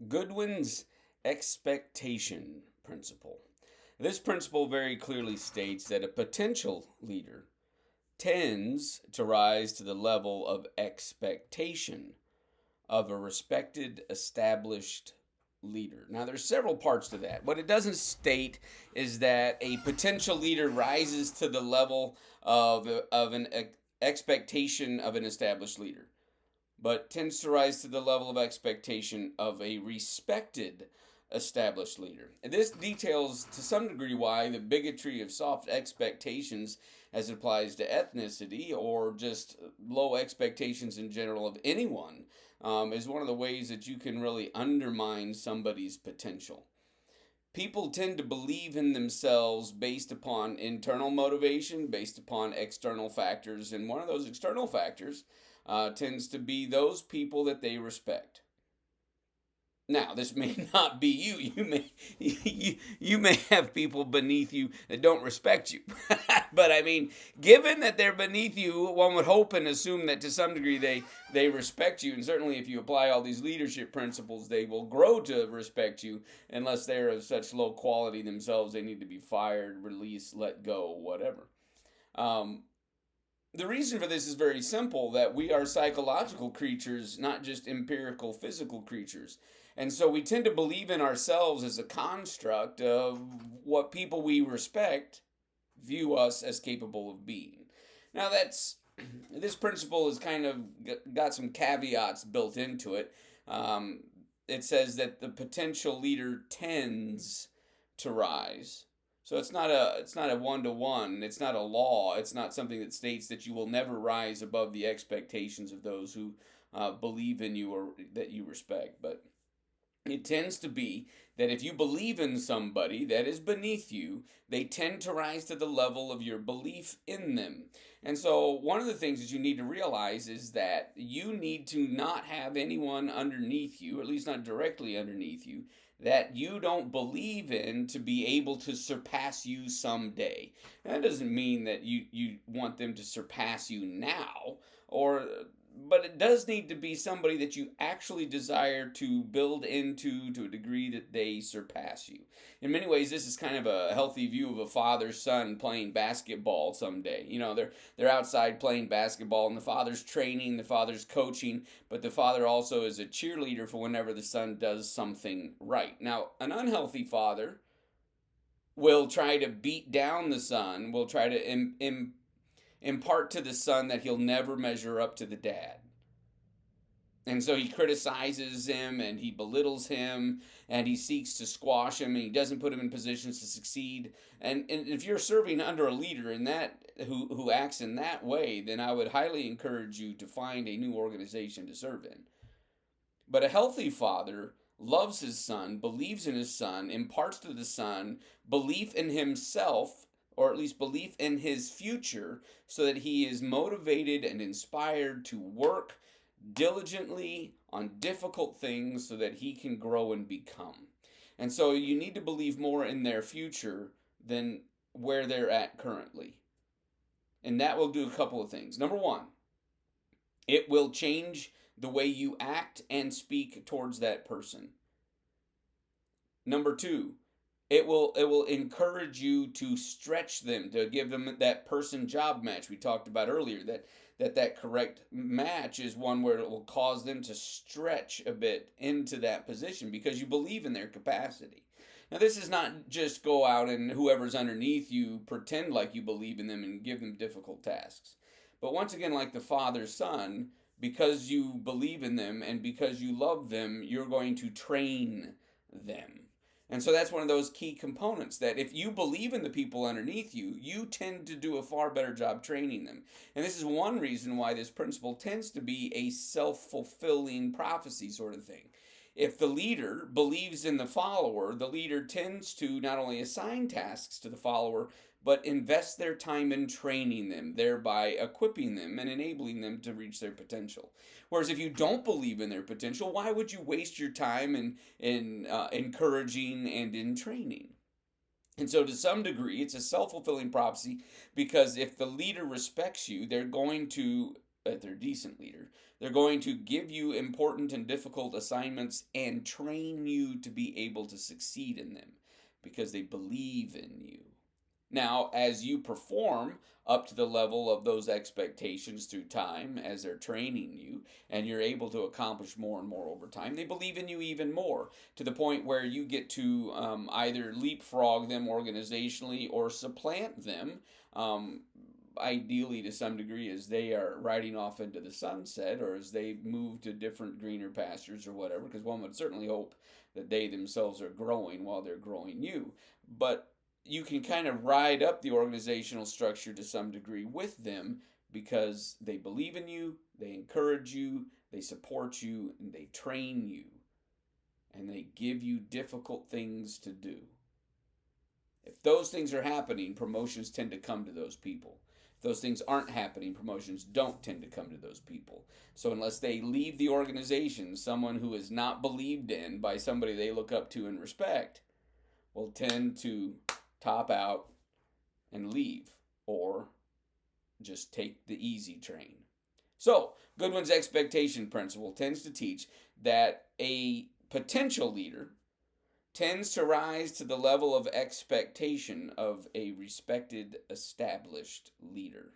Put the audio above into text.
Goodwin's expectation principle. This principle very clearly states that a potential leader tends to rise to the level of expectation of a respected, established leader. Now, there's several parts to that. What it doesn't state is that a potential leader rises to the level of an expectation of an established leader, but tends to rise to the level of expectation of a respected established leader. And this details to some degree why the bigotry of soft expectations as it applies to ethnicity or just low expectations in general of anyone is one of the ways that you can really undermine somebody's potential. People tend to believe in themselves based upon internal motivation, based upon external factors, and one of those external factors tends to be those people that they respect. Now, this may not be you. You may have people beneath you that don't respect you. But I mean, given that they're beneath you, one would hope and assume that to some degree they respect you. And certainly if you apply all these leadership principles, they will grow to respect you unless they're of such low quality themselves they need to be fired, released, let go, whatever. Um, the reason for this is very simple, that we are psychological creatures, not just empirical physical creatures. And so we tend to believe in ourselves as a construct of what people we respect view us as capable of being. Now that's this principle has kind of got some caveats built into it. Um, it says that the potential leader tends to rise. So it's not a one to one. It's not a law. It's not something that states that you will never rise above the expectations of those who believe in you or that you respect. But it tends to be that if you believe in somebody that is beneath you, they tend to rise to the level of your belief in them. And so, one of the things that you need to realize is that you need to not have anyone underneath you, or at least not directly underneath you, that you don't believe in to be able to surpass you someday. And that doesn't mean that you want them to surpass you now, or but it does need to be somebody that you actually desire to build into to a degree that they surpass you. In many ways, this is kind of a healthy view of a father-son playing basketball someday. You know, they're outside playing basketball, and the father's training, the father's coaching, but the father also is a cheerleader for whenever the son does something right. Now, an unhealthy father will try to beat down the son, will try to impart to the son that he'll never measure up to the dad. And so he criticizes him and he belittles him and he seeks to squash him and he doesn't put him in positions to succeed. And if you're serving under a leader in that who acts in that way, then I would highly encourage you to find a new organization to serve in. But a healthy father loves his son, believes in his son, imparts to the son belief in himself, or at least belief in his future, so that he is motivated and inspired to work diligently on difficult things so that he can grow and become. And so you need to believe more in their future than where they're at currently. And that will do a couple of things. Number one, it will change the way you act and speak towards that person. Number two, it will encourage you to stretch them, to give them that person job match we talked about earlier, that correct match is one where it will cause them to stretch a bit into that position because you believe in their capacity. Now, this is not just go out and whoever's underneath you pretend like you believe in them and give them difficult tasks. But once again, like the father son, because you believe in them and because you love them, you're going to train them. And so that's one of those key components, that if you believe in the people underneath you, you tend to do a far better job training them. And this is one reason why this principle tends to be a self-fulfilling prophecy sort of thing. If the leader believes in the follower, the leader tends to not only assign tasks to the follower, but invest their time in training them, thereby equipping them and enabling them to reach their potential. Whereas if you don't believe in their potential, why would you waste your time in encouraging and in training? And so, to some degree, it's a self fulfilling prophecy because if the leader respects you, they're going to if they're a decent leader, they're going to give you important and difficult assignments and train you to be able to succeed in them because they believe in you. Now, as you perform up to the level of those expectations through time, as they're training you, and you're able to accomplish more and more over time, they believe in you even more to the point where you get to either leapfrog them organizationally or supplant them, ideally to some degree, as they are riding off into the sunset or as they move to different greener pastures or whatever, because one would certainly hope that they themselves are growing while they're growing you. But you can kind of ride up the organizational structure to some degree with them because they believe in you, they encourage you, they support you, and they train you, and they give you difficult things to do. If those things are happening, promotions tend to come to those people. If those things aren't happening, promotions don't tend to come to those people. So unless they leave the organization, someone who is not believed in by somebody they look up to and respect will tend to top out and leave, or just take the easy train. So, Goodwin's expectation principle tends to teach that a potential leader tends to rise to the level of expectation of a respected, established leader.